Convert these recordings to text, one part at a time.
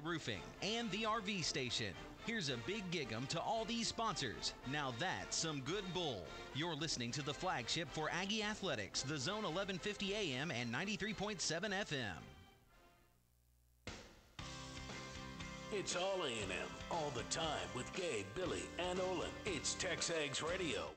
Roofing and the RV Station. Here's a big gig 'em to all these sponsors. Now that's some good bull. You're listening to the flagship for Aggie Athletics, the Zone 1150 AM and 93.7 FM. It's all A&M, all the time with Gabe, Billy, and Olin. It's TexAgs Radio.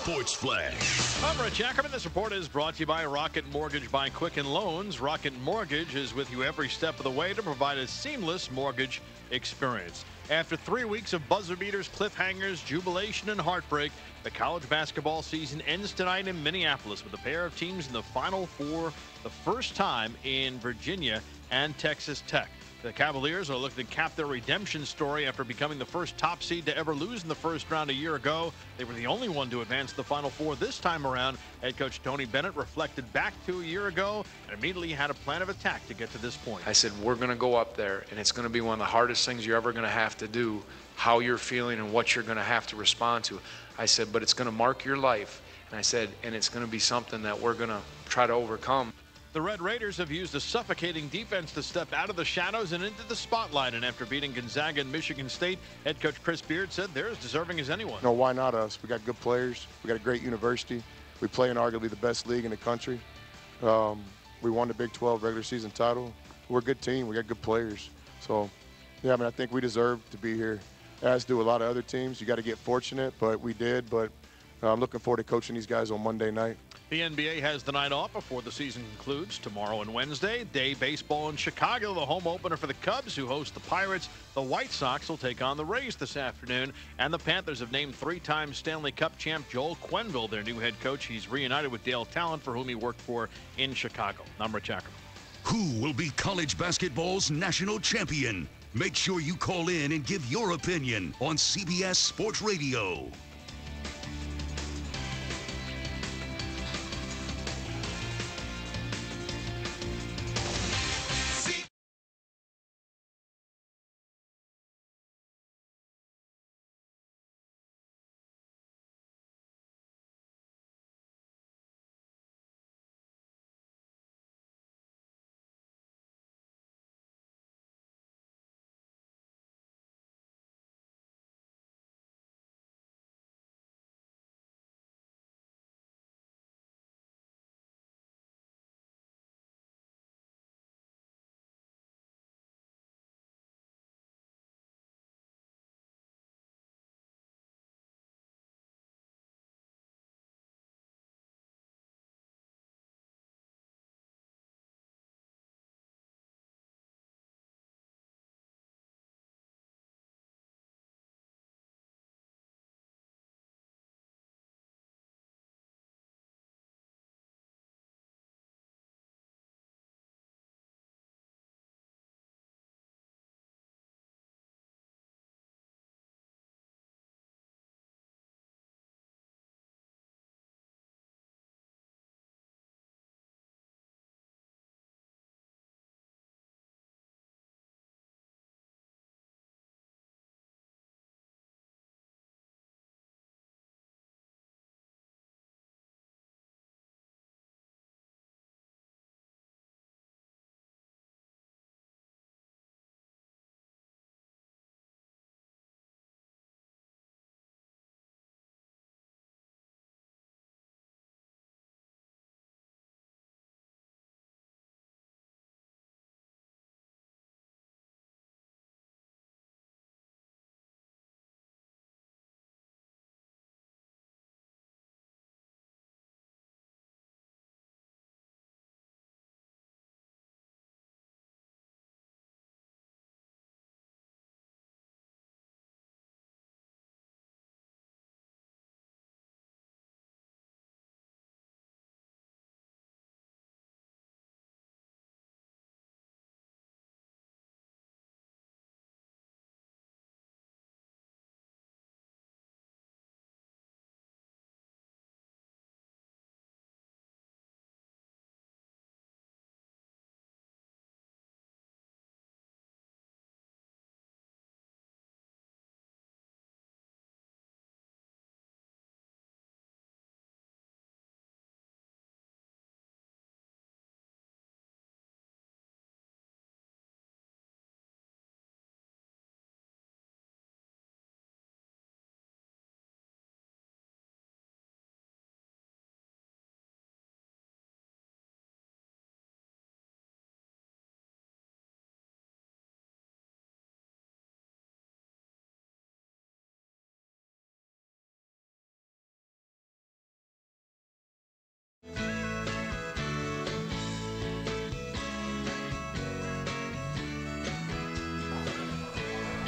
Sports Flash. I'm Rich Ackerman. This report is brought to you by Rocket Mortgage by Quicken Loans. Rocket Mortgage is with you every step of the way to provide a seamless mortgage experience. After 3 weeks of buzzer beaters, cliffhangers, jubilation, and heartbreak, the college basketball season ends tonight in Minneapolis with a pair of teams in the Final Four the first time in Virginia and Texas Tech. The Cavaliers are looking to cap their redemption story after becoming the first top seed to ever lose in the first round a year ago. They were the only one to advance to the Final Four this time around. Head coach Tony Bennett reflected back to a year ago and immediately had a plan of attack to get to this point. I said, we're going to go up there, and it's going to be one of the hardest things you're ever going to have to do, how you're feeling and what you're going to have to respond to. I said, but it's going to mark your life. And I said, and it's going to be something that we're going to try to overcome. The Red Raiders have used a suffocating defense to step out of the shadows and into the spotlight. And after beating Gonzaga and Michigan State, head coach Chris Beard said they're as deserving as anyone. No, why not us? We got good players. We got a great university. We play in arguably the best league in the country. We won the Big 12 regular season title. We're a good team. We got good players. So, yeah, I mean, I think we deserve to be here, as do a lot of other teams. You got to get fortunate, but we did. But I'm looking forward to coaching these guys on Monday night. The NBA has the night off before the season concludes. Tomorrow and Wednesday, day baseball in Chicago, the home opener for the Cubs, who host the Pirates. The White Sox will take on the Rays this afternoon. And the Panthers have named three-time Stanley Cup champ Joel Quenneville their new head coach. He's reunited with Dale Talent, for whom he worked for in Chicago. I'm Rich Ackerman. Who will be college basketball's national champion? Make sure you call in and give your opinion on CBS Sports Radio.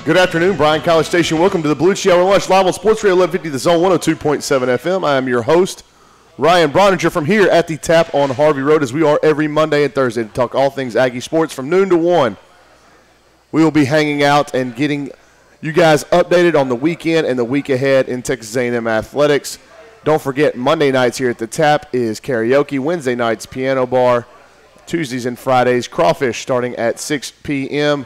Good afternoon, Bryan College Station. Welcome to the Beliucci Hour Lunch live on Sports Radio 1150 The Zone 102.7 FM. I am your host, Ryan Brauninger, from here at the Tap on Harvey Road, as we are every Monday and Thursday to talk all things Aggie sports from noon to 1. We will be hanging out and getting you guys updated on the weekend and the week ahead in Texas A&M athletics. Don't forget, Monday nights here at the Tap is karaoke, Wednesday nights piano bar, Tuesdays and Fridays crawfish starting at 6 p.m.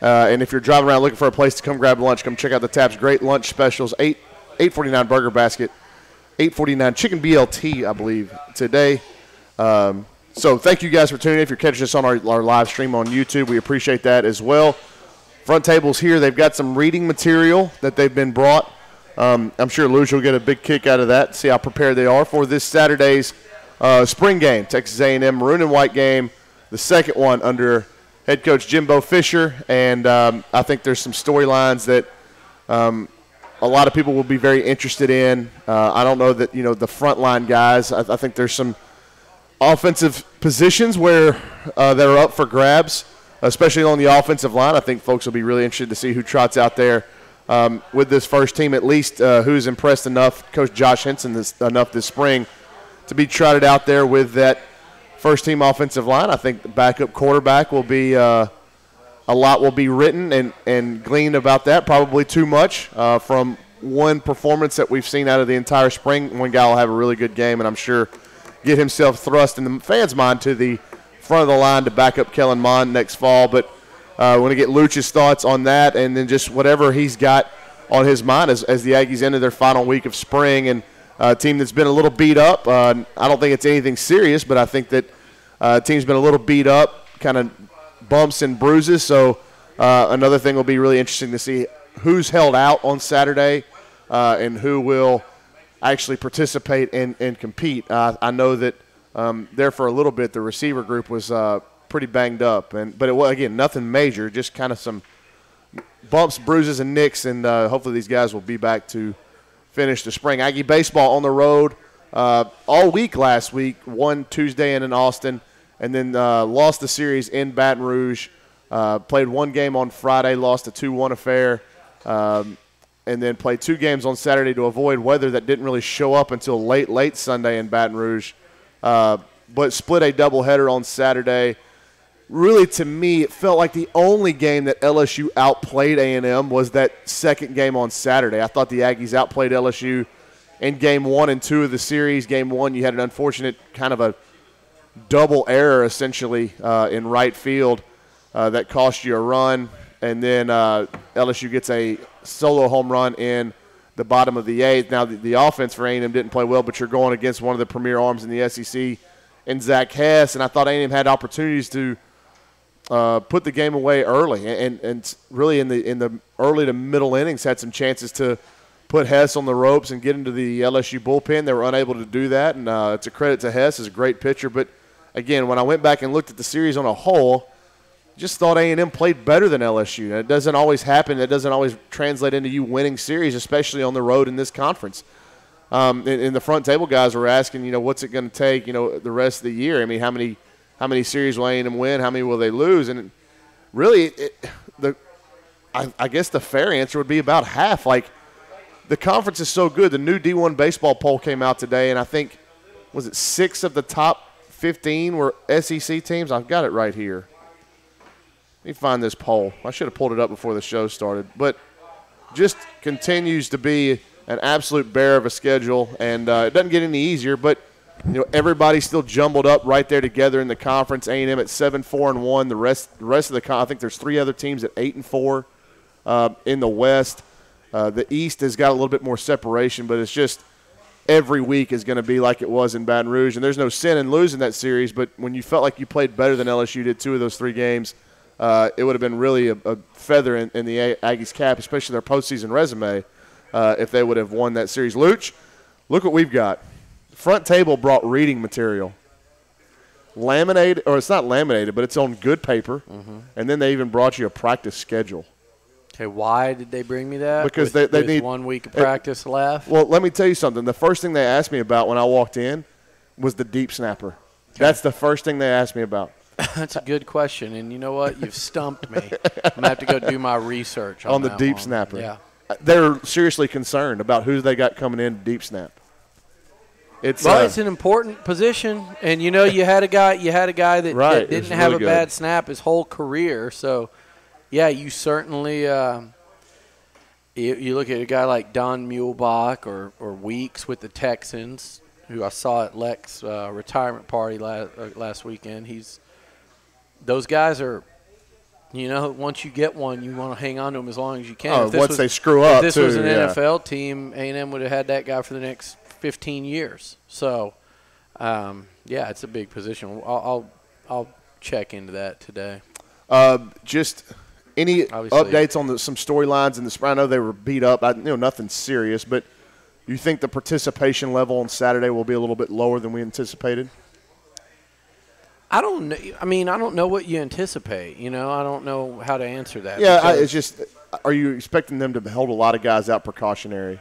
And if you're driving around looking for a place to come grab lunch, come check out the Tap's great lunch specials. $8.49 burger basket, $8.49 chicken BLT, I believe, today. So thank you guys for tuning in. If you're catching us on our live stream on YouTube, we appreciate that as well. Front tables here, they've got some reading material that they've been brought. I'm sure Liucci will get a big kick out of that, see how prepared they are for this Saturday's spring game, Texas A&M maroon and white game, the second one under head coach Jimbo Fisher, and I think there's some storylines that a lot of people will be very interested in. I don't know that, the frontline guys. I think there's some offensive positions where that are up for grabs, especially on the offensive line. I think folks will be really interested to see who trots out there with this first team, at least who's impressed enough, Coach Josh Henson enough this spring to be trotted out there with that first-team offensive line. I think the backup quarterback will be a lot will be written and gleaned about that, probably too much from one performance that we've seen out of the entire spring. One guy will have a really good game, and I'm sure get himself thrust in the fans' mind to the front of the line to back up Kellen Mond next fall. But I want to get Liucci's thoughts on that, and then just whatever he's got on his mind as the Aggies enter their final week of spring. And a team that's been a little beat up. I don't think it's anything serious, but I think that team's been a little beat up, kind of bumps and bruises. So another thing will be really interesting to see who's held out on Saturday and who will actually participate and compete. I know that there for a little bit the receiver group was pretty banged up, but it was, again, nothing major, just kind of some bumps, bruises, and nicks, and hopefully these guys will be back to finish the spring. Aggie baseball on the road all week last week, won Tuesday in Austin, and then lost the series in Baton Rouge. Played one game on Friday, lost a 2-1 affair, and then played two games on Saturday to avoid weather that didn't really show up until late Sunday in Baton Rouge. But split a doubleheader on Saturday. Really, to me, it felt like the only game that LSU outplayed A&M was that second game on Saturday. I thought the Aggies outplayed LSU in game 1 and 2 of the series. Game 1, you had an unfortunate kind of a double error, essentially, in right field that cost you a run. And then LSU gets a solo home run in the bottom of the 8th. Now, the offense for A&M didn't play well, but you're going against one of the premier arms in the SEC in Zach Hess. And I thought A&M had opportunities to put the game away early, and really in the early to middle innings had some chances to put Hess on the ropes and get into the LSU bullpen. They were unable to do that, and it's a credit to Hess. He's a great pitcher. But, again, when I went back and looked at the series on a whole, just thought A&M played better than LSU. It doesn't always happen. It doesn't always translate into you winning series, especially on the road in this conference. And the front table guys were asking, what's it going to take, the rest of the year? I mean, how many series will A&M win? How many will they lose? And really, I guess the fair answer would be about half. Like, the conference is so good. The new D1 baseball poll came out today, and I think, was it 6 of the top 15 were SEC teams? I've got it right here. Let me find this poll. I should have pulled it up before the show started. But just continues to be an absolute bear of a schedule, and it doesn't get any easier, but everybody's still jumbled up right there together in the conference. A&M at 7-4-1. The rest of the I think there's 3 other teams at 8-4 in the West. The East has got a little bit more separation, but it's just every week is going to be like it was in Baton Rouge. And there's no sin in losing that series, but when you felt like you played better than LSU did 2 of those 3 games, it would have been really a feather in the Aggies' cap, especially their postseason resume, if they would have won that series. Liucci, look what we've got. Front table brought reading material. Laminated, or it's not laminated, but it's on good paper. Mm-hmm. And then they even brought you a practice schedule. Okay, why did they bring me that? Because they need 1 week of practice left. Well, let me tell you something. The first thing they asked me about when I walked in was the deep snapper. Okay. That's the first thing they asked me about. That's a good question, and you know what? You've stumped me. I'm going to have to go do my research on the that deep one. snapper. Yeah. They're seriously concerned about who they got coming in to deep snap. It's an important position, and you had a guy that, right, that didn't really have a good. bad snap his whole career. So, yeah, you certainly you look at a guy like Don Muehlbach or Weeks with the Texans, who I saw at Leck's retirement party last weekend. Those guys are. Once you get one, you want to hang on to them as long as you can. Once they screw up, if this was an NFL team, A&M would have had that guy for the next 15 years. So, it's a big position. I'll check into that today. Just any updates on some storylines in the spring? I know they were beat up. Nothing serious, but you think the participation level on Saturday will be a little bit lower than we anticipated? I don't know. I mean, I don't know what you anticipate. I don't know how to answer that. Yeah, it's just, are you expecting them to hold a lot of guys out precautionary?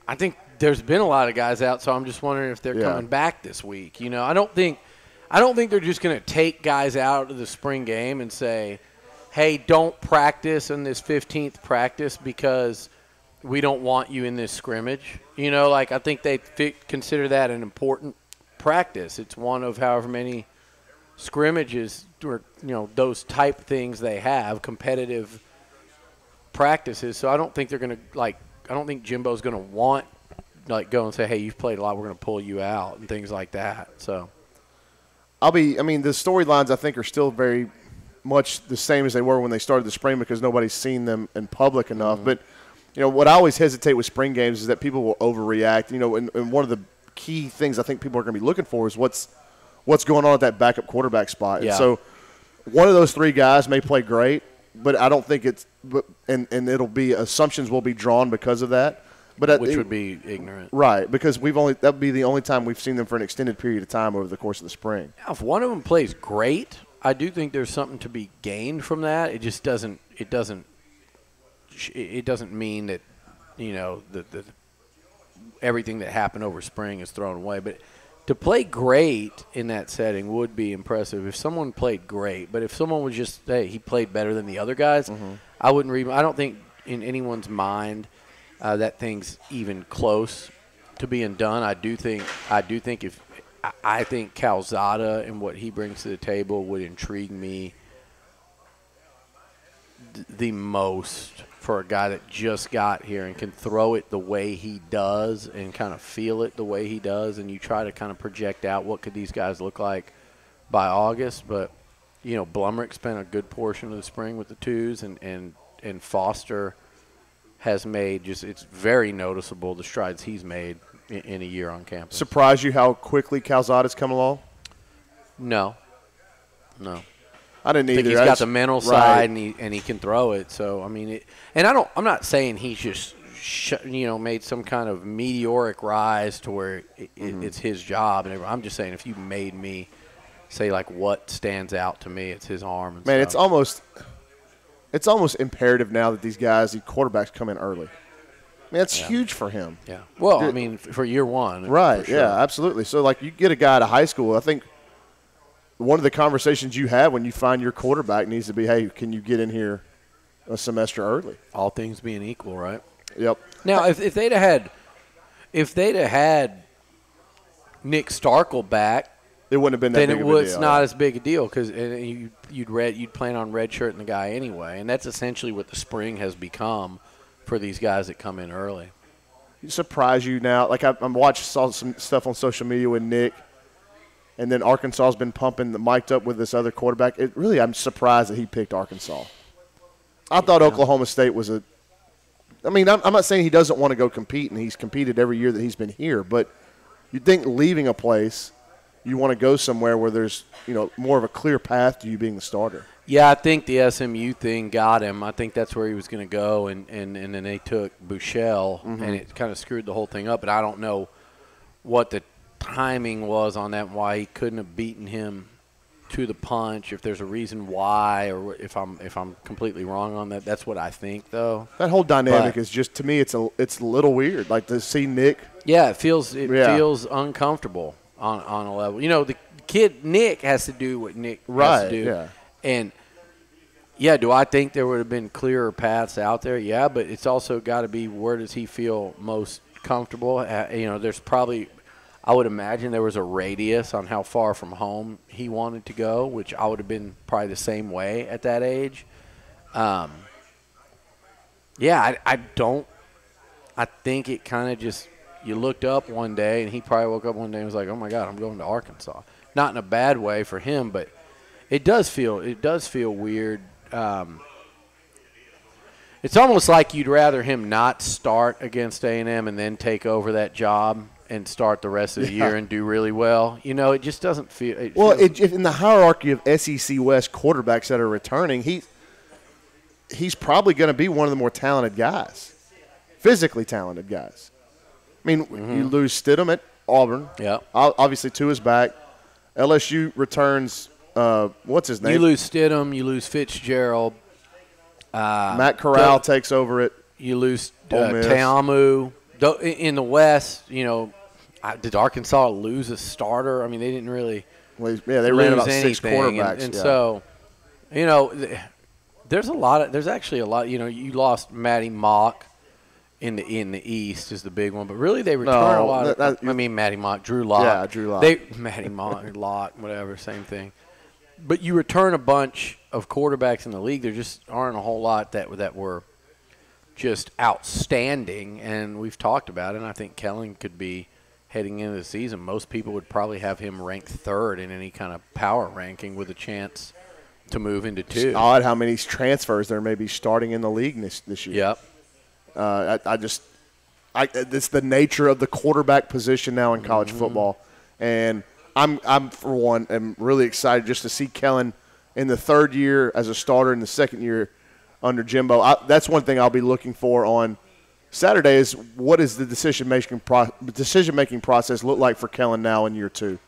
I think there's been a lot of guys out, so I'm just wondering if they're coming back this week. I don't think they're just going to take guys out of the spring game and say, hey, don't practice in this 15th practice because we don't want you in this scrimmage. I think they consider that an important practice. It's one of however many scrimmages or those type things they have, competitive practices. So I don't think they're going to I don't think Jimbo's going to want go and say, hey, you've played a lot, we're going to pull you out and things like that. So the storylines I think are still very much the same as they were when they started the spring because nobody's seen them in public enough. But what I always hesitate with spring games is that people will overreact. And one of the key things I think people are going to be looking for is what's going on at that backup quarterback spot. Yeah. And so one of those three guys may play great, but I don't think and it'll be assumptions will be drawn because of that. But which would be ignorant. Right, because that would be the only time we've seen them for an extended period of time over the course of the spring. Now, if one of them plays great, I do think there's something to be gained from that. It just doesn't mean that the everything that happened over spring is thrown away. But to play great in that setting would be impressive if someone played great. But if someone was just, hey, he played better than the other guys, I don't think in anyone's mind that thing's even close to being done. I think Calzada and what he brings to the table would intrigue me the most for a guy that just got here and can throw it the way he does and kind of feel it the way he does, and you try to kind of project out what could these guys look like by August. But, Blumrick spent a good portion of the spring with the twos, and Foster has made it's very noticeable the strides he's made in a year on campus. Surprise you how quickly Calzada's come along? No. I didn't either. I think he's got the mental side, and he can throw it. So I'm not saying he's just made some kind of meteoric rise to where it's his job. And I'm just saying if you made me say what stands out to me, it's his arm. And man, stuff. it's almost imperative now that these quarterbacks come in early. Man, that's huge for him. Yeah. Well, for year one. Right. Sure. Yeah. Absolutely. So you get a guy out of high school. I think one of the conversations you have when you find your quarterback needs to be, hey, can you get in here a semester early? All things being equal, right? Yep. Now, if they'd have had Nick Starkel back, it wouldn't have been that big of a deal. Then it's not as big a deal because you'd plan on redshirting the guy anyway, and that's essentially what the spring has become for these guys that come in early. Surprise you now? Saw some stuff on social media with Nick. And then Arkansas has been pumping the mic'd up with this other quarterback. I'm surprised that he picked Arkansas. I thought Oklahoma State was I'm not saying he doesn't want to go compete, and he's competed every year that he's been here. But you'd think leaving a place, you want to go somewhere where there's more of a clear path to you being the starter. Yeah, I think the SMU thing got him. I think that's where he was going to go, and then they took Buechele, and it kind of screwed the whole thing up. But I don't know what the timing was on that and why he couldn't have beaten him to the punch, if there's a reason why, or if I'm completely wrong on that. That's what I think, though. That whole dynamic is just, to me, it's a little weird. To see Nick. Yeah, it feels uncomfortable on a level. The kid Nick has to do what Nick has to do. Yeah. And yeah, do I think there would have been clearer paths out there? Yeah, but it's also got to be where does he feel most comfortable? There's probably, I would imagine there was a radius on how far from home he wanted to go, which I would have been probably the same way at that age. I think it kind of just, you looked up one day, and he probably woke up one day and was like, oh, my God, I'm going to Arkansas. Not in a bad way for him, but it does feel weird. It's almost like you'd rather him not start against A&M and then take over that job and start the rest of the year and do really well. It just doesn't feel – in the hierarchy of SEC West quarterbacks that are returning, he's probably going to be one of the more talented guys, physically talented guys. I mean, you lose Stidham at Auburn. Yeah. Obviously, Tue is back. LSU returns what's his name? You lose Stidham. You lose Fitzgerald. Matt Corral takes over it. You lose Teamu. In the West, did Arkansas lose a starter? I mean, they didn't really they ran about anything. 6 quarterbacks. And so, there's actually a lot. You lost Matty Mock in the East is the big one, but really they return a lot. Matty Mock, Drew Lock. Yeah, Drew Lock. Matty Mock, Lock, whatever, same thing. But you return a bunch of quarterbacks in the league. There just aren't a whole lot that were just outstanding, and we've talked about it. And I think Kellen could be heading into the season. Most people would probably have him ranked 3rd in any kind of power ranking with a chance to move into 2. It's odd how many transfers there may be starting in the league this year. Yep. It's the nature of the quarterback position now in college football, and I'm for one am really excited just to see Kellen in the 3rd year as a starter, in the 2nd year under Jimbo. That's one thing I'll be looking for on Saturday is what is the decision-making process look like for Kellen now in year 2?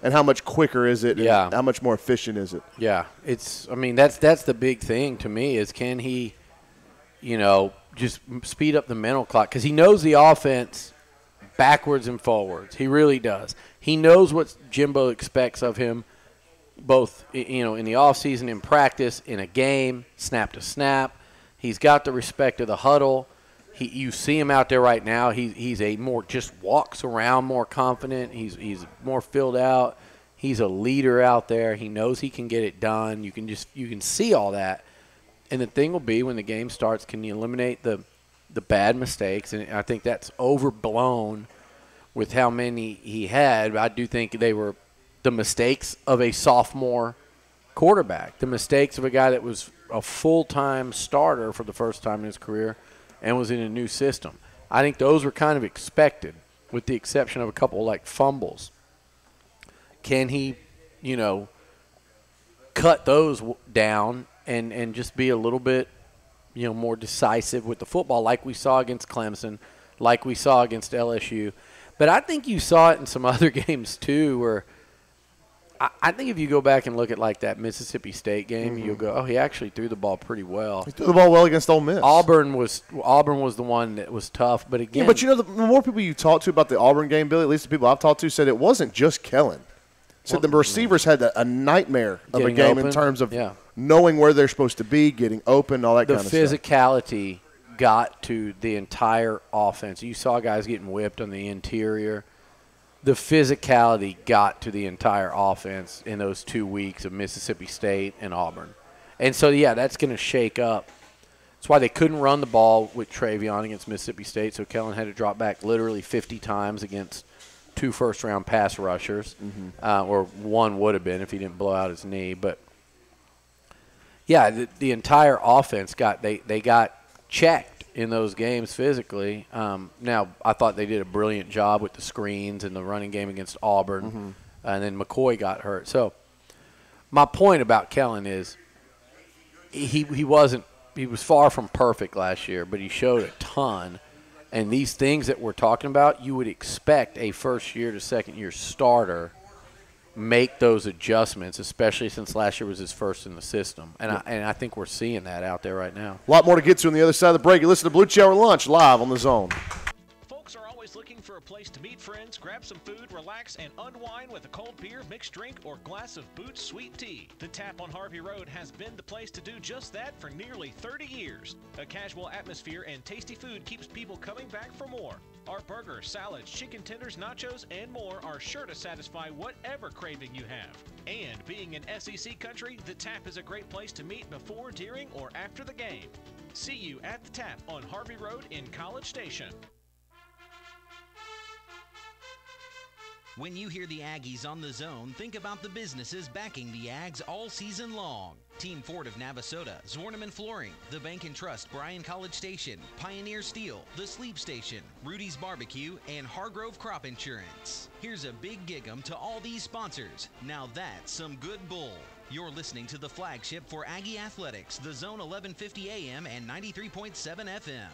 And how much quicker is it? Yeah. And how much more efficient is it? Yeah. That's the big thing to me is can he, just speed up the mental clock? Because he knows the offense backwards and forwards. He really does. He knows what Jimbo expects of him, both in the offseason, in practice, in a game, snap to snap. He's got the respect of the huddle. You see him out there right now. He's just walks around more confident. He's more filled out. He's a leader out there. He knows he can get it done. You can see all that. And the thing will be when the game starts, can you eliminate the bad mistakes? And I think that's overblown with how many he had. I do think they were the mistakes of a sophomore quarterback, the mistakes of a guy that was a full-time starter for the first time in his career and was in a new system. I think those were kind of expected, with the exception of a couple like fumbles. Can he, cut those down and just be a little bit, more decisive with the football like we saw against Clemson, like we saw against LSU? But I think you saw it in some other games too where I think if you go back and look at like that Mississippi State game, you'll go, oh, he actually threw the ball pretty well. He threw the ball well against Ole Miss. Auburn was the one that was tough, but again. Yeah, but the more people you talk to about the Auburn game, Billy, at least the people I've talked to, said it wasn't just Kellen. Said the receivers had a nightmare of a game in terms of knowing where they're supposed to be, getting open, all that kind of stuff. The physicality got to the entire offense. You saw guys getting whipped on the interior. The physicality got to the entire offense in those 2 weeks of Mississippi State and Auburn. And so, that's going to shake up. That's why they couldn't run the ball with Travion against Mississippi State, so Kellen had to drop back literally 50 times against 2 first-round pass rushers, or one would have been if he didn't blow out his knee. But, the entire offense got checked in those games physically. Now, I thought they did a brilliant job with the screens and the running game against Auburn, and then McCoy got hurt. So my point about Kellen is he was far from perfect last year, but he showed a ton. And these things that we're talking about, you would expect a first-year to second-year starter make those adjustments, especially since last year was his first in the system. And I think we're seeing that out there right now. A lot more to get to on the other side of the break. You listen to Beliucci Hour Lunch live on The Zone. Folks are always looking for a place to meet friends, grab some food, relax, and unwind with a cold beer, mixed drink, or glass of Boots Sweet Tea. The Tap on Harvey Road has been the place to do just that for nearly 30 years. A casual atmosphere and tasty food keeps people coming back for more. Our burgers, salads, chicken tenders, nachos, and more are sure to satisfy whatever craving you have. And being an SEC country, the Tap is a great place to meet before, during, or after the game. See you at the Tap on Harvey Road in College Station. When you hear the Aggies on the zone, think about the businesses backing the Ags all season long. Team Ford of Navasota, Zorneman Flooring, The Bank and Trust Bryan College Station, Pioneer Steel, The Sleep Station, Rudy's Barbecue, and Hargrove Crop Insurance. Here's a big gig-em to all these sponsors. Now that's some good bull. You're listening to the flagship for Aggie Athletics, the Zone 1150 AM and 93.7 FM.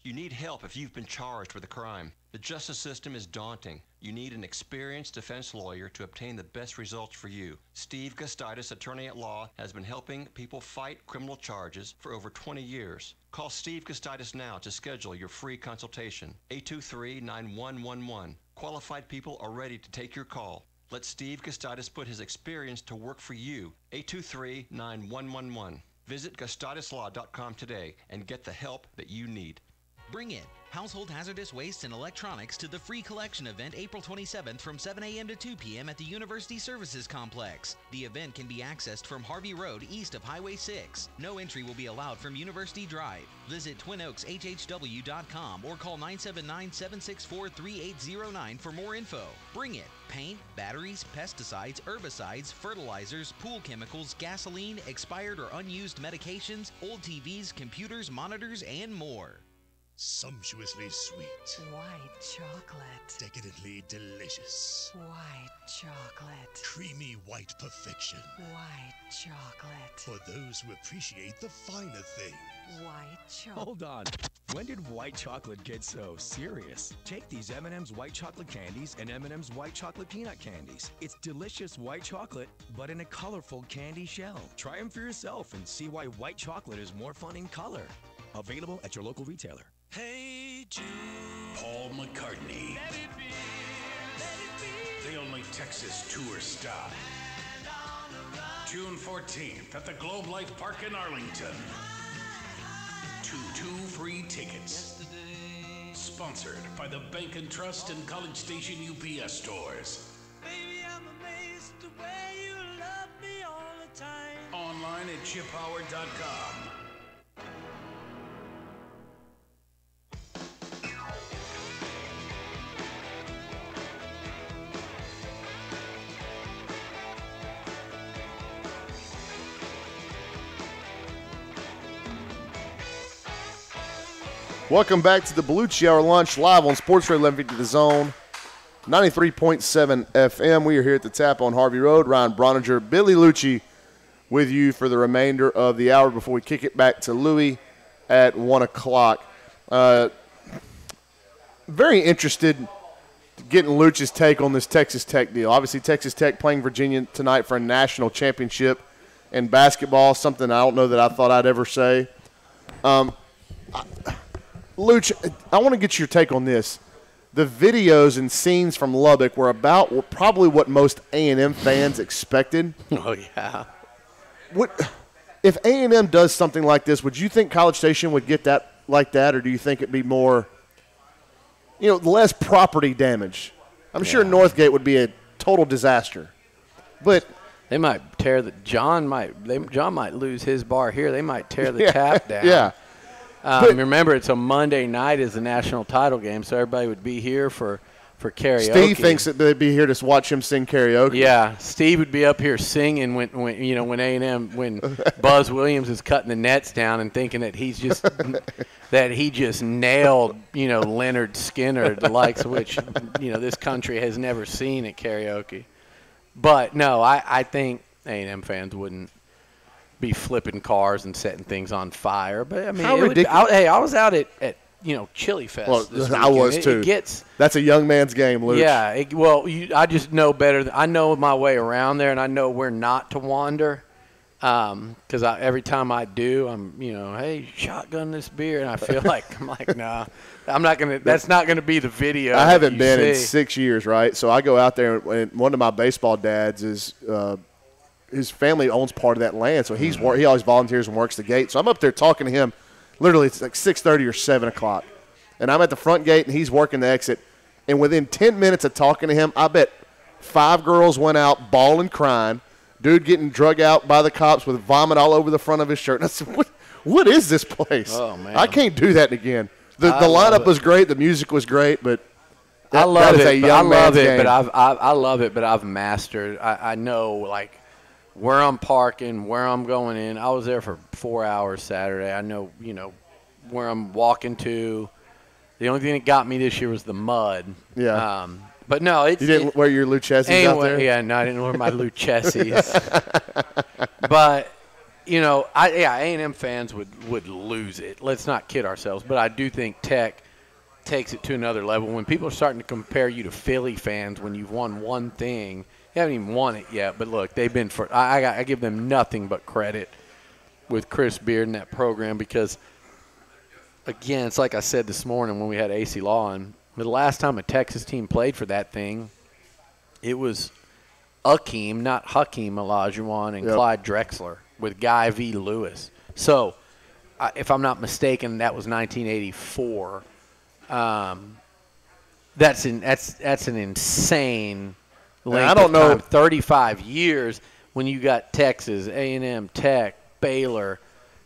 You need help if you've been charged with a crime. The justice system is daunting. You need an experienced defense lawyer to obtain the best results for you. Steve Gustitis, attorney at law, has been helping people fight criminal charges for over 20 years. Call Steve Gustitis now to schedule your free consultation. 823-9111. Qualified people are ready to take your call. Let Steve Gustitis put his experience to work for you. 823-9111. Visit GustitisLaw.com today and get the help that you need. Bring it. Household hazardous waste and electronics to the free collection event April 27th from 7 a.m. to 2 p.m. at the University Services Complex. The event can be accessed from Harvey Road east of Highway 6. No entry will be allowed from University Drive. Visit TwinOaksHHW.com or call 979-764-3809 for more info. Bring it. Paint, batteries, pesticides, herbicides, fertilizers, pool chemicals, gasoline, expired or unused medications, old TVs, computers, monitors, and more. Sumptuously sweet. White chocolate. Decadently delicious. White chocolate. Creamy white perfection. White chocolate. For those who appreciate the finer things. White chocolate. Hold on. When did white chocolate get so serious? Take these M&M's white chocolate candies and M&M's white chocolate peanut candies. It's delicious white chocolate, but in a colorful candy shell. Try them for yourself and see why white chocolate is more fun in color. Available at your local retailer. Hey Jude. Paul McCartney. Let it be, let it be. The only Texas tour stop. June 14th at the Globe Life Park in Arlington. Two free tickets. Sponsored by the Bank and Trust and College Station UPS stores. Baby, I'm amazed the way you love me all the time. Online at chiphoward.com. Welcome back to the Beliucci Hour Lunch live on Sports Radio 1150 The Zone, 93.7 FM. We are here at the Tap on Harvey Road. Ryan Brauninger, Billy Liucci with you for the remainder of the hour before we kick it back to Louie at 1 o'clock. Very interested in getting Liucci's take on this Texas Tech deal. Obviously, Texas Tech playing Virginia tonight for a national championship in basketball, something I don't know that I thought I'd ever say. Liucci, I want to get your take on this. The videos and scenes from Lubbock were probably what most A&M fans expected. Oh, yeah. If A&M does something like this, would you think College Station would get that like that, or do you think it'd be more, less property damage? I'm sure Northgate would be a total disaster. But they might tear John might lose his bar here. They might tear the tap down. Yeah. Remember, it's a Monday night is the national title game, so everybody would be here for karaoke. Steve thinks that they'd be here to watch him sing karaoke. Yeah, Steve would be up here singing when A&M when Buzz Williams is cutting the nets down and thinking that he just nailed Leonard Skinner, the likes of which this country has never seen at karaoke. But no, I think A&M fans wouldn't be flipping cars and setting things on fire. But I mean, I was out at Chili Fest. Well, this I was too. That's a young man's game, Luke. Yeah. I just know better. I know my way around there, and I know where not to wander. Because every time I do, I'm, hey, shotgun this beer, and I feel like nah, I'm not gonna. That's not gonna be the video. I haven't been in 6 years, right? So I go out there, and one of my baseball dads is his family owns part of that land, so he always volunteers and works the gate. So I'm up there talking to him. Literally, it's like 6:30 or 7 o'clock, and I'm at the front gate, and he's working the exit. And within 10 minutes of talking to him, I bet 5 girls went out bawling, crying. Dude getting drug out by the cops with vomit all over the front of his shirt. And I said, what is this place? Oh, man. I can't do that again. The lineup was great. The music was great, but I love it, but I've mastered. I know, like, where I'm parking, where I'm going in. I was there for 4 hours Saturday. I know, where I'm walking to. The only thing that got me this year was the mud. Yeah. But no, you didn't wear your Liucci out there? Yeah, no, I didn't wear my Liucci. But, A&M fans would lose it. Let's not kid ourselves. But I do think Tech takes it to another level. When people are starting to compare you to Philly fans when you've won one thing, you haven't even won it yet. But, look, they've been – I give them nothing but credit with Chris Beard and that program because, again, it's like I said this morning when we had AC Law on. The last time a Texas team played for that thing, it was Akeem, not Hakeem Olajuwon, and Clyde Drexler with Guy V. Lewis. So, if I'm not mistaken, that was 1984. That's an insane length of time. 35 years when you got Texas, A&M, Tech, Baylor,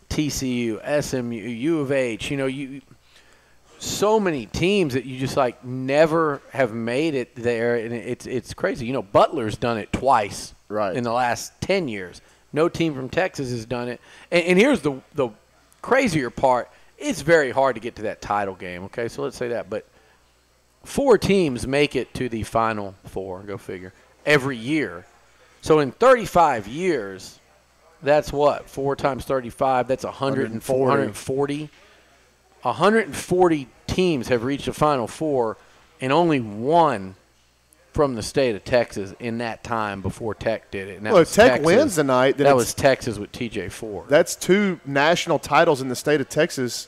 TCU, SMU, U of H. So many teams that you just never have made it there, and it's crazy. Butler's done it twice in the last 10 years. No team from Texas has done it. And here's the crazier part. It's very hard to get to that title game, okay? So let's say that. But 4 teams make it to the Final Four, go figure, every year. So in 35 years, that's what? 4 times 35, that's 140. 140 teams have reached the Final Four, and only one from the state of Texas in that time before Tech did it. And that if Tech wins tonight, then that was Texas with T.J. Ford. That's 2 national titles in the state of Texas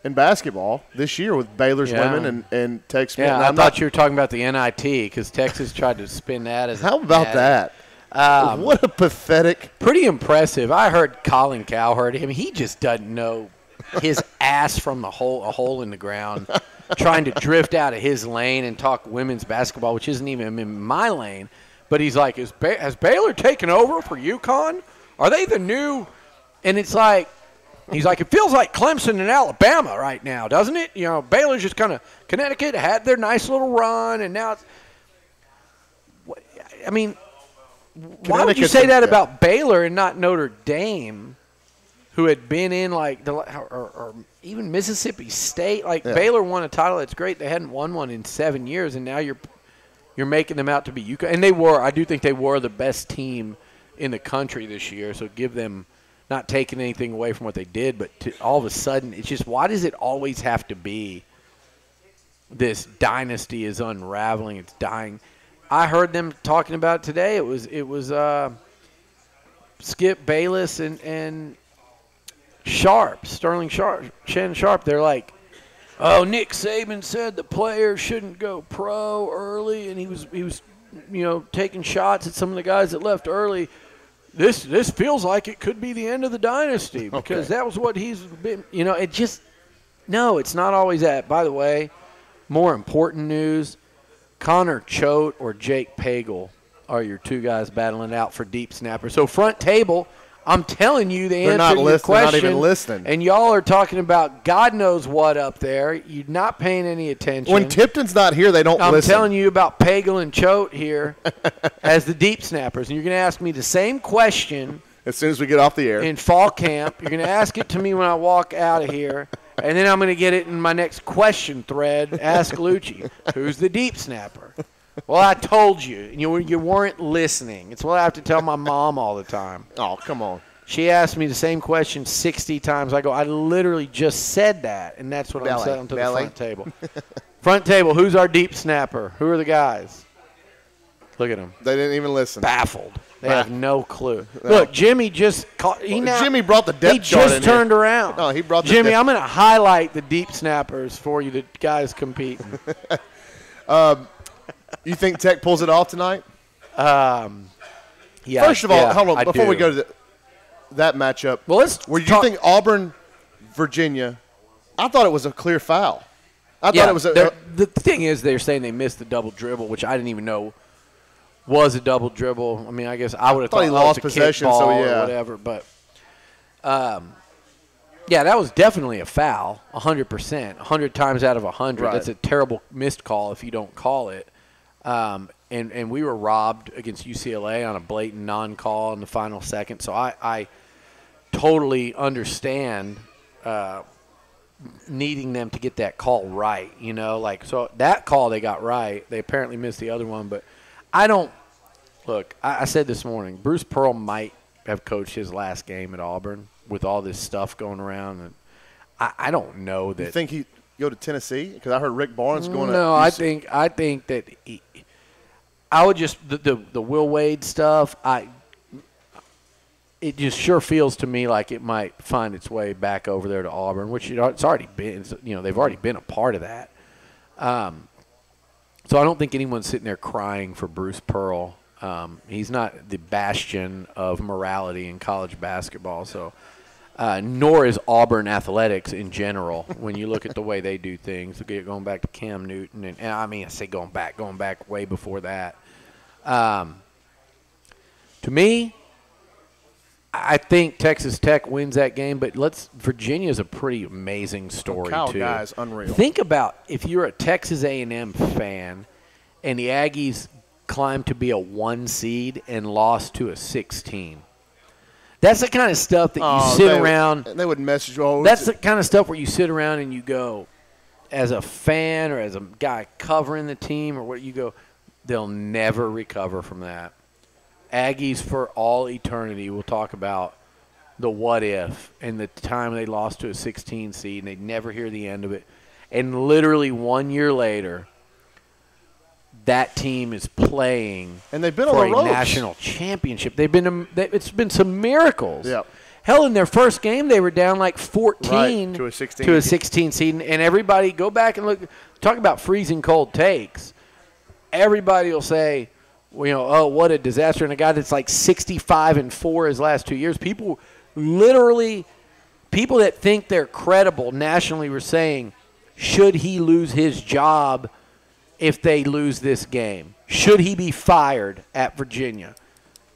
in basketball this year with Baylor's women and Tech's men. Yeah, I thought you were talking about the NIT because Texas tried to spin that as How about that? What a pathetic. Pretty impressive. I heard Colin Cowherd. I mean, he just doesn't know his ass from a hole in the ground, trying to drift out of his lane and talk women's basketball, which isn't even in my lane. But he's like, has Baylor taken over for UConn? Are they the new? And it's like, he's like, it feels like Clemson and Alabama right now, doesn't it? Baylor's just kind of Connecticut had their nice little run, and now it's. I mean, why would you say that about Baylor and not Notre Dame? Who had been in or even Mississippi State. Baylor won a title. That's great. They hadn't won one in 7 years, and now you're making them out to be UConn. And I do think they were the best team in the country this year. So give them, not taking anything away from what they did, but all of a sudden, it's just, why does it always have to be this dynasty is unraveling, it's dying? I heard them talking about it today. It was Skip Bayless and Shannon Sharp, they're like, oh, Nick Saban said the players shouldn't go pro early, and he was taking shots at some of the guys that left early. This feels like it could be the end of the dynasty because that was what he's been. It just no, it's not always that. By the way, more important news: Connor Choate or Jake Pagel are your 2 guys battling out for deep snapper. So front table. I'm telling you the answer to your question. They're not even listening. And y'all are talking about God knows what up there. You're not paying any attention. When Tipton's not here, they don't listen. I'm telling you about Pagel and Choate here as the deep snappers. And you're going to ask me the same question. As soon as we get off the air. In fall camp. You're going to ask it to me when I walk out of here. And then I'm going to get it in my next question thread. Ask Liucci, who's the deep snapper? Well, I told you. You weren't listening. It's what I have to tell my mom all the time. Oh, come on. She asked me the same question 60 times. I go, I literally just said that, and that's what I'm saying to the front table. Front table, who's our deep snapper? Who are the guys? Look at them. They didn't even listen. Baffled. They have no clue. Look, Jimmy just Jimmy brought the depth chart He just turned around. No, he brought the Jimmy, I'm going to highlight the deep snappers for you, the guys competing. You think Tech pulls it off tonight? Yeah. First of all, hold on. Before we do. go to that matchup, well, where you think Auburn, Virginia, I thought it was a clear foul. I thought it was the thing is they're saying they missed the double dribble, which I didn't even know was a double dribble. I mean, I guess I would have thought he lost possession, so yeah, or whatever. But yeah, that was definitely a foul, 100%, 100 times out of 100. Right. That's a terrible missed call if you don't call it. And we were robbed against UCLA on a blatant non-call in the final second. So I totally understand needing them to get that call right, so that call they got right. They apparently missed the other one, but I don't – look, I said this morning, Bruce Pearl might have coached his last game at Auburn with all this stuff going around. And I don't know that – You think he go to Tennessee? Because I heard Rick Barnes going to – No, I think that I would just the Will Wade stuff. It just sure feels to me like it might find its way back over there to Auburn, which it's already been. They've already been a part of that. So I don't think anyone's sitting there crying for Bruce Pearl. He's not the bastion of morality in college basketball. So, nor is Auburn athletics in general. When you look at the way they do things, going back to Cam Newton, and I mean, I say going back way before that. To me, I think Texas Tech wins that game, but Virginia's a pretty amazing story too. Guys, unreal. Think about if you're a Texas A&M fan and the Aggies climbed to be a 1 seed and lost to a 16. That's the kind of stuff that you sit around. They would message you. That's the kind of stuff where you sit around and you go, as a fan or as a guy covering the team or what you go, they'll never recover from that. Aggies for all eternity will talk about the what if and the time they lost to a 16 seed and they'd never hear the end of it. And literally 1 year later, that team is playing and they've been for on the a ropes. national championship. It's been some miracles. Yep. Hell, in their first game, they were down like 14 to a 16 seed. And everybody, go back and look. Talk about freezing cold takes. Everybody will say, oh, what a disaster. And a guy that's like 65-4 his last 2 years. People that think they're credible nationally were saying, should he lose his job if they lose this game? Should he be fired at Virginia?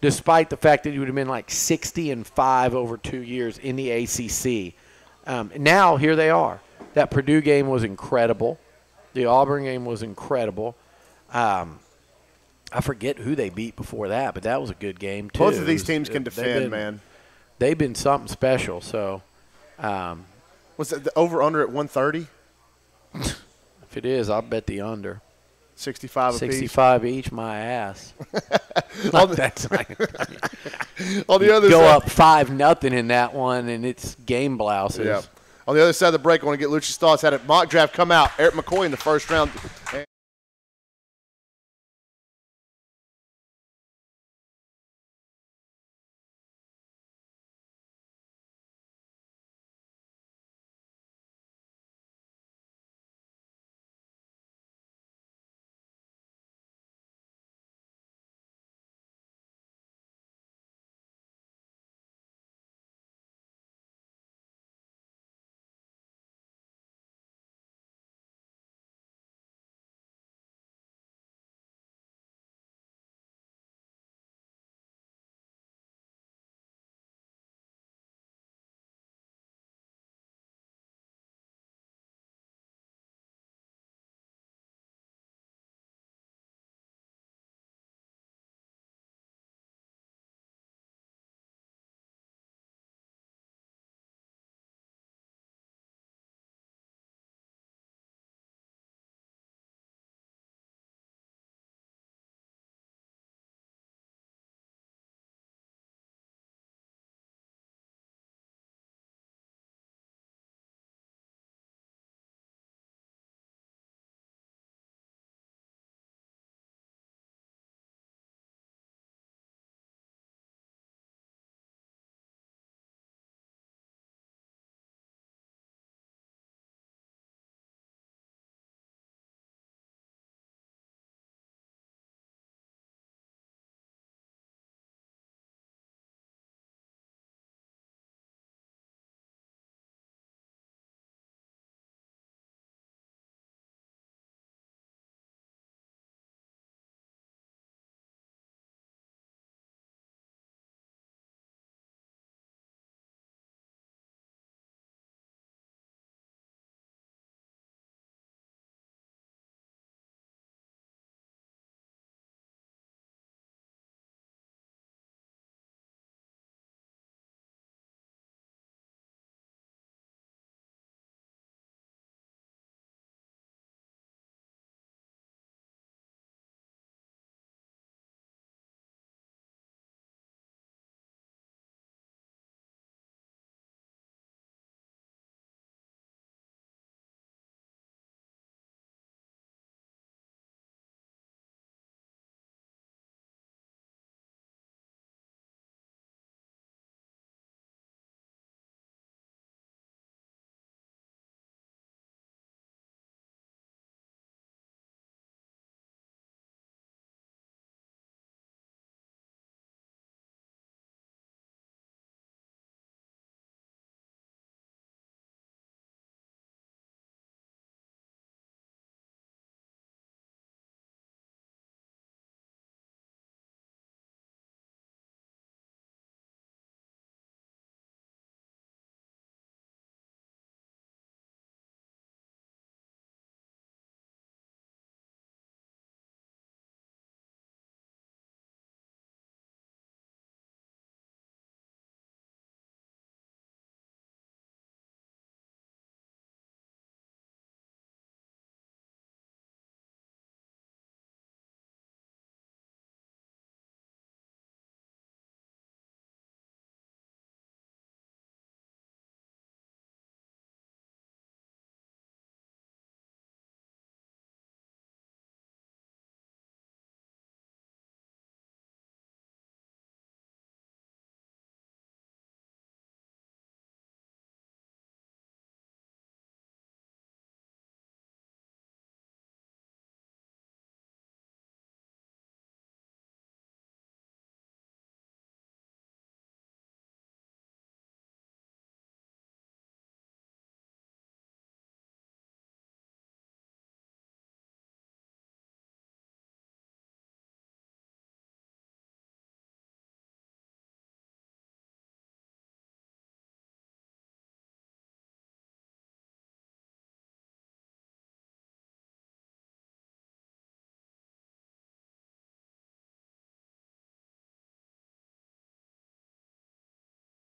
Despite the fact that he would have been like 60-5 over 2 years in the ACC. Now, here they are. That Purdue game was incredible. The Auburn game was incredible. I forget who they beat before that, but that was a good game, too. Both of these teams can defend, man. They've been something special. So, was it the over-under at 130? If it is, I'll bet the under. 65 apiece. 65 each, my ass. On the other go side, up 5-0 in that one, and it's game blouses. Yeah. On the other side of the break, I want to get Liucci's thoughts. Had a mock draft come out. Eric McCoy in the first round.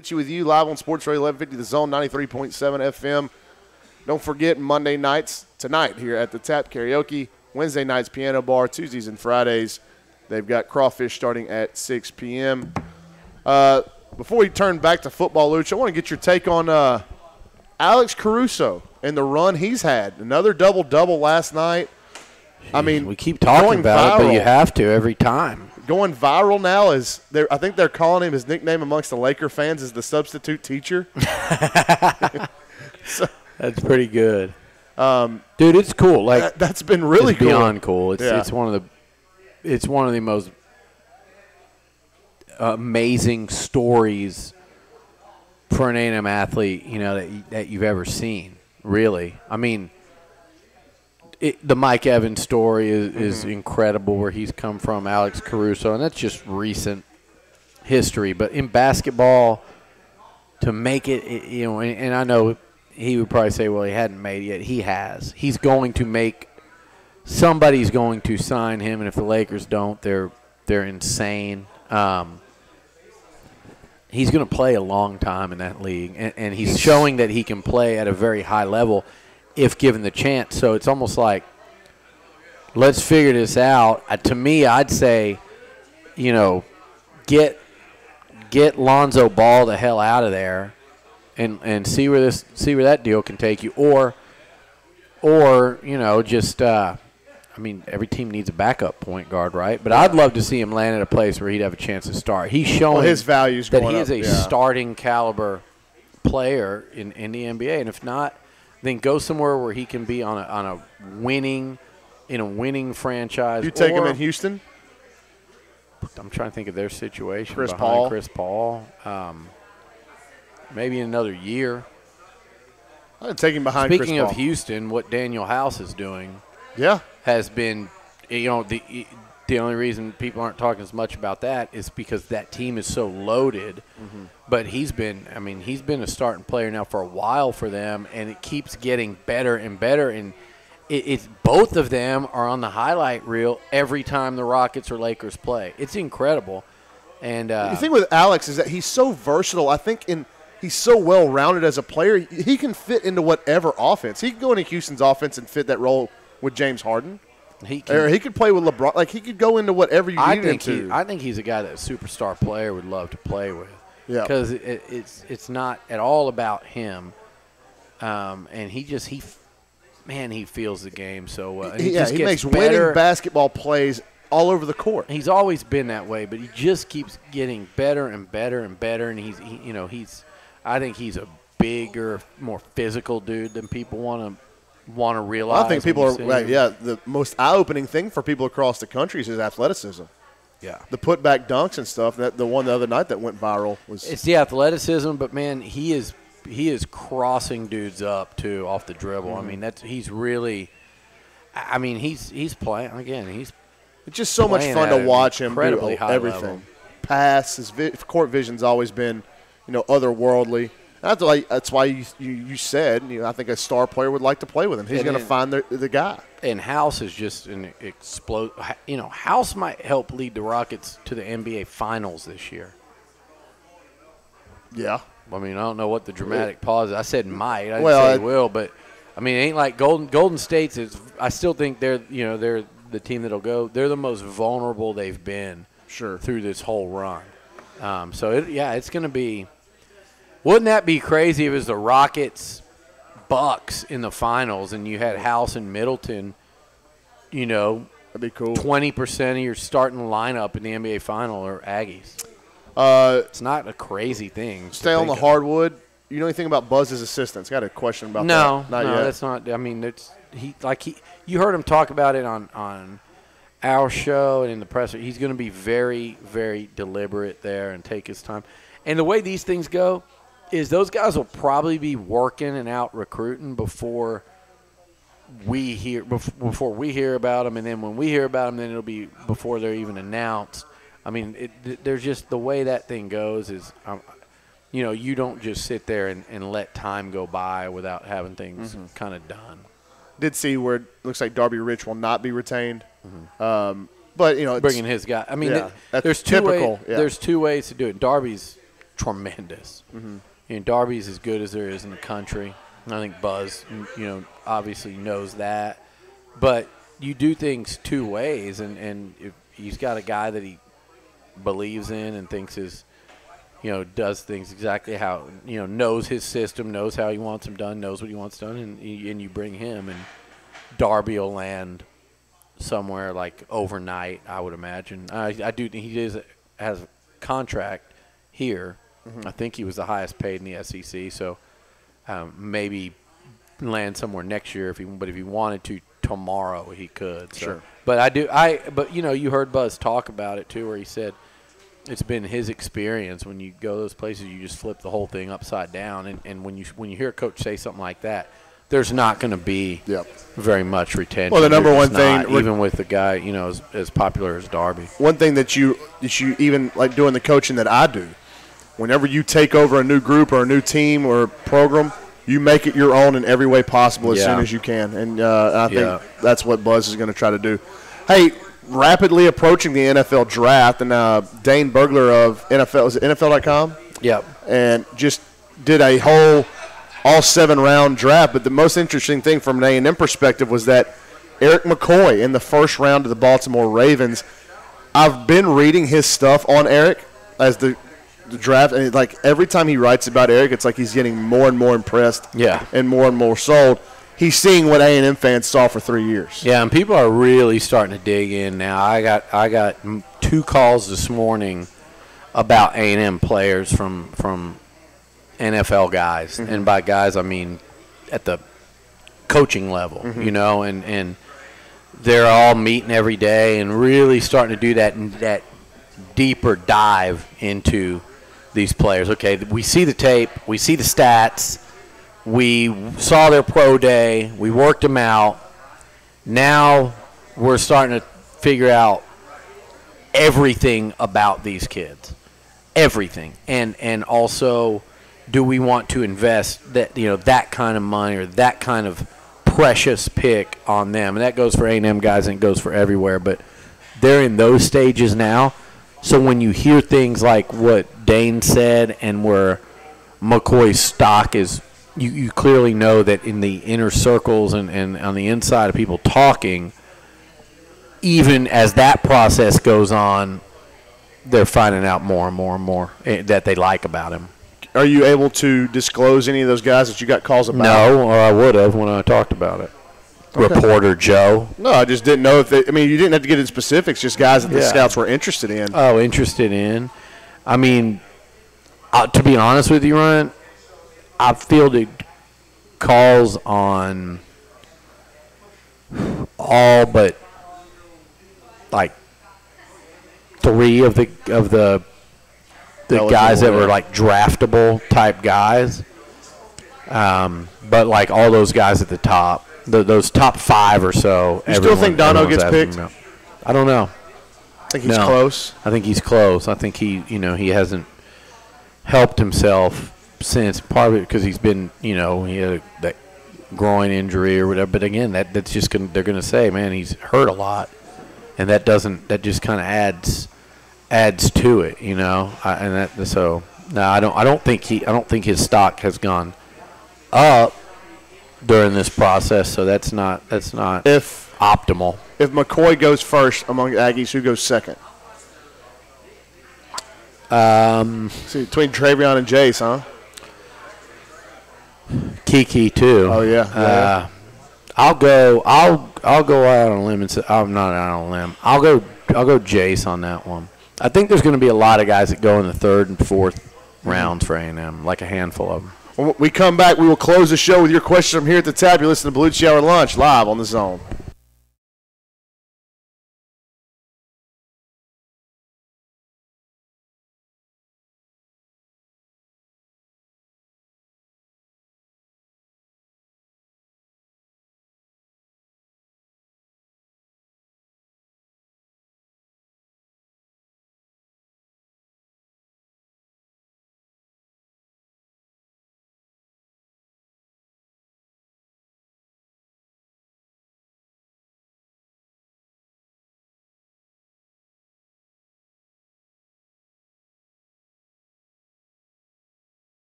With you live on Sports Radio 1150 The Zone 93.7 FM. Don't forget Monday nights tonight here at the Tap Karaoke. Wednesday nights Piano Bar. Tuesdays and Fridays they've got crawfish starting at 6 p.m. Before we turn back to football, Luch, I want to get your take on Alex Caruso and the run he's had. Another double-double last night. I mean, we keep talking about it, but you have to every time. Going viral now is I think they're calling him, his nickname amongst the Laker fans is the substitute teacher. So, that's pretty good. Dude, it's cool. Like that's been really cool. Beyond cool. It's one of the most amazing stories for an A&M athlete, that you've ever seen. Really, I mean. The Mike Evans story is incredible, where he's come from, Alex Caruso, and that's just recent history. But in basketball, to make it, and I know he would probably say, well, he hadn't made it yet. He has. He's going to make – somebody's going to sign him, and if the Lakers don't, they're insane. He's going to play a long time in that league, and he's showing that he can play at a very high level if given the chance. So it's almost like, let's figure this out. To me, I'd say, get Lonzo Ball the hell out of there, and see where that deal can take you, or just every team needs a backup point guard, right? But I'd love to see him land at a place where he'd have a chance to start. He's showing his values that going he is up, a starting caliber player in the NBA, and if not, then go somewhere where he can be in a winning franchise. You take him in Houston? I'm trying to think of their situation. Chris Paul. Maybe in another year. I'd take him behind Chris Paul. Speaking of Houston, what Daniel House is doing has been, the only reason people aren't talking as much about that is because that team is so loaded. Mm-hmm. But he's been a starting player now for a while for them, and it keeps getting better and better. And it's both of them are on the highlight reel every time the Rockets or Lakers play. It's incredible. And the thing with Alex is that he's so versatile. I think he's so well-rounded as a player. He can fit into whatever offense. He can go into Houston's offense and fit that role with James Harden. He could play with LeBron. Like, he could go into whatever you need him to. I think he's a guy that a superstar player would love to play with. Yeah. Because it's not at all about him. And he feels the game so well. And he makes better. Winning basketball plays all over the court. He's always been that way, but he just keeps getting better and better and better. And I think he's a bigger, more physical dude than people want to realize. Well, I think people are the most eye-opening thing for people across the country is his athleticism. Yeah, the putback dunks and stuff. That the one the other night that went viral was. It's the athleticism, but man, he is crossing dudes up too off the dribble. Mm-hmm. I mean, he's really. I mean, he's playing again. It's just so much fun to watch him do everything. Level. Pass, his court vision's always been, otherworldly. That's why you said, I think a star player would like to play with him. He's going to find the guy. And House is just an explode. House might help lead the Rockets to the NBA Finals this year. Yeah. I mean, I don't know what the dramatic pause is. I said might. I didn't say will, but I mean, it ain't like Golden State's is. I still think they're the team that'll go. They're the most vulnerable they've been through this whole run. It's going to be. Wouldn't that be crazy if it was the Rockets, Bucks in the finals, and you had House and Middleton? That'd be cool. 20% of your starting lineup in the NBA final are Aggies. It's not a crazy thing. Stay on the hardwood. You know anything about Buzz's assistants? Got a question about that? No, not yet. That's not. I mean, you heard him talk about it on our show and in the presser. He's going to be very, very deliberate there and take his time. And the way these things go is those guys will probably be working and out recruiting before we hear about them, and then when we hear about them, then it'll be before they're even announced. I mean, there's just the way that thing goes is, you don't just sit there and let time go by without having things kind of done. Did see where it looks like Darby Rich will not be retained, but bringing his guy. I mean, that's there's typical. There's two ways to do it. Darby's tremendous. Mm-hmm. Darby's as good as there is in the country. And I think Buzz, obviously knows that. But you do things two ways, and if he's got a guy that he believes in and thinks is, does things exactly how, knows his system, knows how he wants them done, knows what he wants done, and you bring him, and Darby will land somewhere like overnight, I would imagine. I do think has a contract here. Mm-hmm. I think he was the highest paid in the SEC, so maybe land somewhere next year if he wanted to tomorrow he could. So. Sure. But you heard Buzz talk about it too, where he said it's been his experience when you go those places, you just flip the whole thing upside down, and when you hear a coach say something like that, there's not going to be very much retention. Well, the number one thing, even with a guy as popular as Darby. One thing that you even like doing the coaching that I do, whenever you take over a new group or a new team or program, you make it your own in every way possible as soon as you can, and I think that's what Buzz is going to try to do. Hey, rapidly approaching the NFL draft, and Dane Burglar of NFL, is it NFL.com? Yep. And just did a whole all 7-round draft. But the most interesting thing from an A&M perspective was that Eric McCoy in the first round of the Baltimore Ravens. I've been reading his stuff on Eric as the draft, and like every time he writes about Eric, it's like he's getting more and more impressed and more sold. He's seeing what A&M fans saw for 3 years. Yeah, and people are really starting to dig in now. I got 2 calls this morning about A&M players from NFL guys, and by guys I mean at the coaching level, and they're all meeting every day and really starting to do that deeper dive into these players. Okay, we see the tape, we see the stats. We saw their pro day. We worked them out. Now we're starting to figure out everything about these kids, everything, and also, do we want to invest that kind of money or that kind of precious pick on them? And that goes for A&M guys and it goes for everywhere. But they're in those stages now. So when you hear things like what Dane said and where McCoy's stock is. You clearly know that in the inner circles and on the inside of people talking, even as that process goes on, they're finding out more and more and more that they like about him. Are you able to disclose any of those guys that you got calls about? No, or I would have when I talked about it. Okay. Reporter Joe. No, I just didn't know if they – I mean, you didn't have to get into specifics, just guys that the scouts were interested in. Oh, interested in. I mean, to be honest with you, Ryan, I fielded calls on all but like 3 of the guys that were like draftable type guys, but like all those guys at the top, those top 5 or so. You still think Dono gets picked? I don't know. I think he's close. I think he's close. I think he hasn't helped himself since, probably because he's been, he had that groin injury or whatever. But again, that's just they're going to say, man, he's hurt a lot, and that just kind of adds to it, I don't think his stock has gone up during this process. So that's not if optimal. If McCoy goes first among Aggies, who goes second? See, between Travion and Jace, huh? Kiki too. Oh yeah. I'll go out on a limb and say I'm not out on a limb. I'll go Jace on that one. I think there's going to be a lot of guys that go in the 3rd and 4th rounds for A&M, like a handful of them. When we come back, we will close the show with your questions from here at the Tap. You listen to Beliucci Hour Lunch live on the Zone.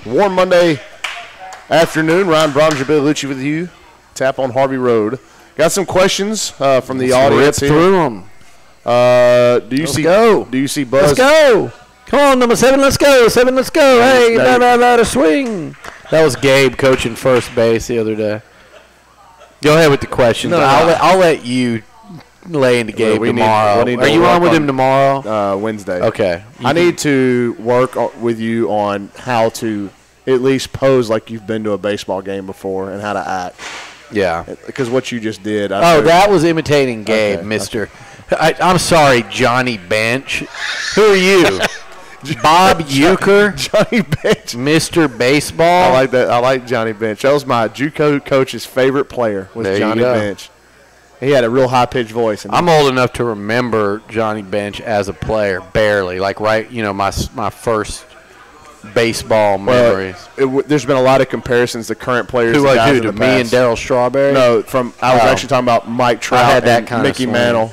Warm Monday afternoon. Ryan Brauninger, Beliucci with you. Tap on Harvey Road. Got some questions from the audience rip here. Through them. Do you see Buzz? Let's go. Come on, number 7, let's go. 7, let's go. Hey, a swing. That was Gabe coaching first base the other day. Go ahead with the questions. I'll let you lay into Gabe tomorrow. Are you on with him tomorrow? Wednesday. Okay. I need to work with you on how to at least pose like you've been to a baseball game before and how to act. Yeah. Because what you just did. That was imitating Gabe, mister. I'm sorry, Johnny Bench. Who are you? Bob Euchre? Johnny Bench. Mr. Baseball? I like that. I like Johnny Bench. That was my JUCO coach's favorite player was Johnny Bench. He had a real high-pitched voice. I'm old enough to remember Johnny Bench as a player, barely. Like, my first baseball memories. There's been a lot of comparisons to current players. Who, to me and Darryl Strawberry? No, I was actually talking about Mike Trout and Mickey Mantle.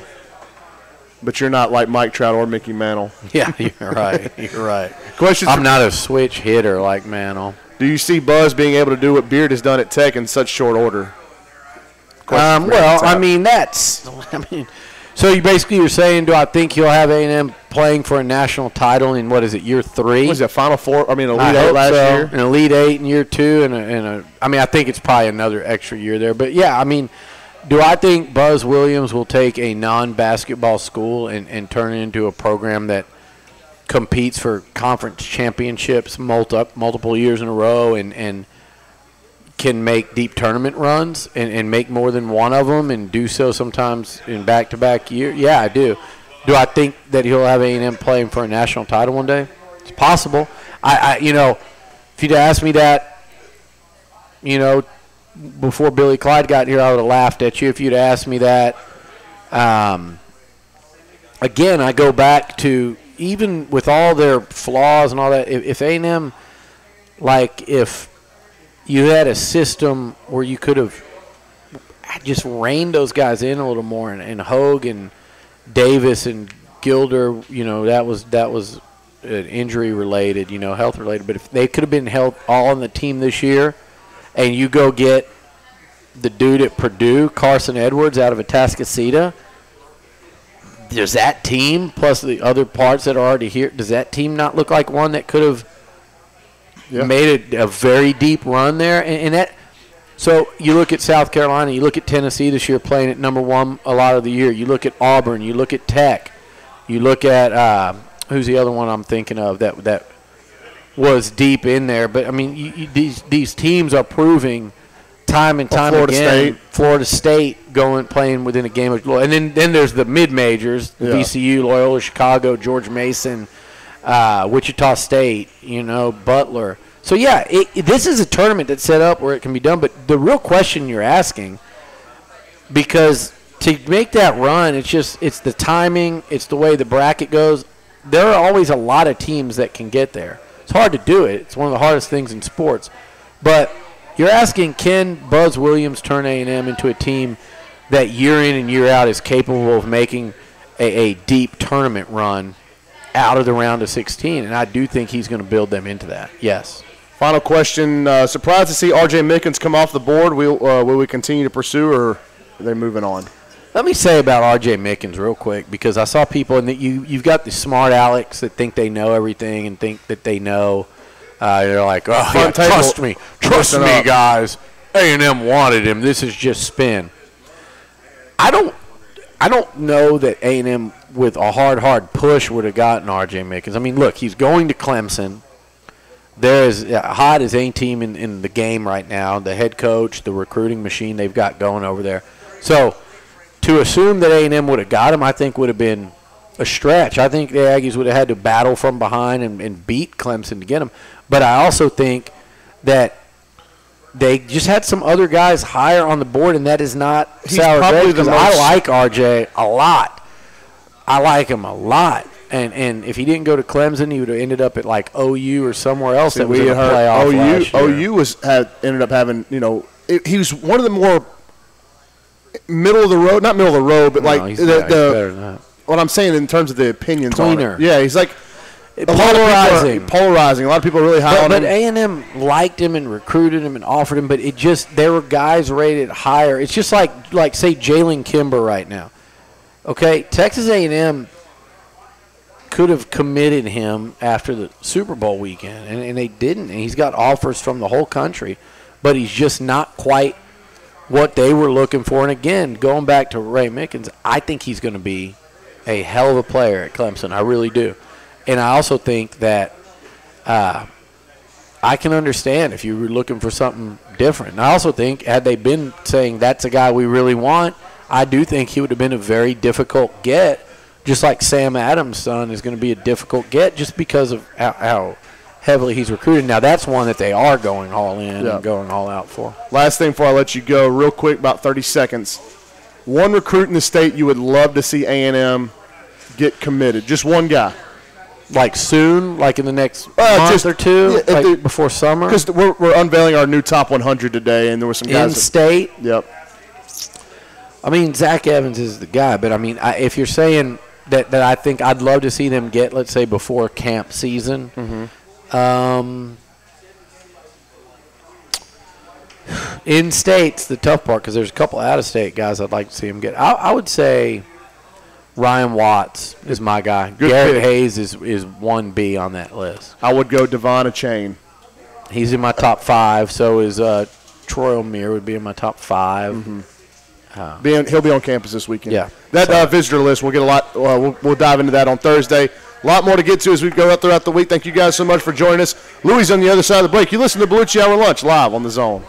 But you're not like Mike Trout or Mickey Mantle. Yeah, you're right. You're right. Questions? I'm not a switch hitter like Mantle. Do you see Buzz being able to do what Beard has done at Tech in such short order? So you're saying, do I think he'll have A&M playing for a national title in, year 3? Was it Final Four? Elite 8 last year? An Elite 8 in year 2. I think it's probably another extra year there. But, yeah, do I think Buzz Williams will take a non-basketball school and turn it into a program that competes for conference championships multiple years in a row and can make deep tournament runs and make more than one of them and do so sometimes in back-to-back years? Yeah, I do. Do I think that he'll have A&M playing for a national title one day? It's possible. If you'd asked me that, before Billy Clyde got here, I would have laughed at you if you'd asked me that. Again, I go back to, even with all their flaws and all that, if A&M, if you had a system where you could have just reined those guys in a little more, and Hogue and Davis and Gilder, that was injury related, health related. But if they could have been held all on the team this year, and you go get the dude at Purdue, Carson Edwards, out of Atascocita, does that team, plus the other parts that are already here, does that team not look like one that could have made a very deep run there? So you look at South Carolina, you look at Tennessee this year playing at number 1 a lot of the year. You look at Auburn, you look at Tech, you look at who's the other one I'm thinking of that was deep in there. But, these teams are proving time and time again. Florida State playing within a game of – and then there's the mid-majors, VCU, Loyola Chicago, George Mason, Wichita State, Butler. So, yeah, this is a tournament that's set up where it can be done. But the real question you're asking, because to make that run, it's the timing, it's the way the bracket goes. There are always a lot of teams that can get there. It's hard to do it. It's one of the hardest things in sports. But you're asking, can Buzz Williams turn A&M into a team that year in and year out is capable of making a deep tournament run out of the round of 16? And I do think he's going to build them into that. Yes. Final question. Surprised to see R.J. Mickens come off the board. Will we continue to pursue, or are they moving on? Let me say about R.J. Mickens real quick, because I saw people, and you've got the smart Alex that think they know everything and think that they know. They're like, trust me, guys. A&M wanted him. This is just spin. I don't know that A&M with a hard push would have gotten R.J. Mickens. Look, he's going to Clemson. They're as hot as any team in the game right now. The head coach, the recruiting machine they've got going over there. So to assume that A&M would have got him, I think would have been a stretch. I think the Aggies would have had to battle from behind and beat Clemson to get him. But I also think that they just had some other guys higher on the board, and that is not sour grapes, because I like RJ a lot. I like him a lot. And if he didn't go to Clemson, he would have ended up at like OU or somewhere else that was in the playoff last year. OU ended up having, he was one of the more middle of the road, not middle of the road, but he's better than that. What I'm saying in terms of the opinions cleaner. On it. Yeah, he's like Polarizing. A lot of people are really high on him. But A&M liked him and recruited him and offered him, but there were guys rated higher. It's just like say, Jalen Kimber right now. Okay, Texas A&M could have committed him after the Super Bowl weekend, and they didn't. And he's got offers from the whole country, but he's just not quite what they were looking for. And, again, going back to Ray Mickens, I think he's going to be a hell of a player at Clemson. I really do. And I also think that I can understand if you were looking for something different. And I also think had they been saying that's a guy we really want, I do think he would have been a very difficult get, just like Sam Adams' son is going to be a difficult get just because of how heavily he's recruited. Now, that's one that they are going all in and going all out for. Last thing before I let you go, real quick, about 30 seconds. One recruit in the state you would love to see A&M get committed. Just one guy. Like soon, like in the next month or two, before summer? Because we're unveiling our new top 100 today, and there were some guys. In-state? Yep. I mean, Zach Evans is the guy, but, I mean, if you're saying that I think I'd love to see them get, let's say, before camp season, in-state's the tough part because there's a couple out-of-state guys I'd like to see them get. I would say Ryan Watts is my guy. Garrett Hayes is 1B on that list. I would go Devon Achane. He's in my top 5. So is Troy O'Meara would be in my top 5. He'll be on campus this weekend. Yeah. That visitor list, we'll get a lot. We'll dive into that on Thursday. A lot more to get to as we go out throughout the week. Thank you guys so much for joining us. Louis on the other side of the break. You listen to Beliucci Hour Lunch live on The Zone.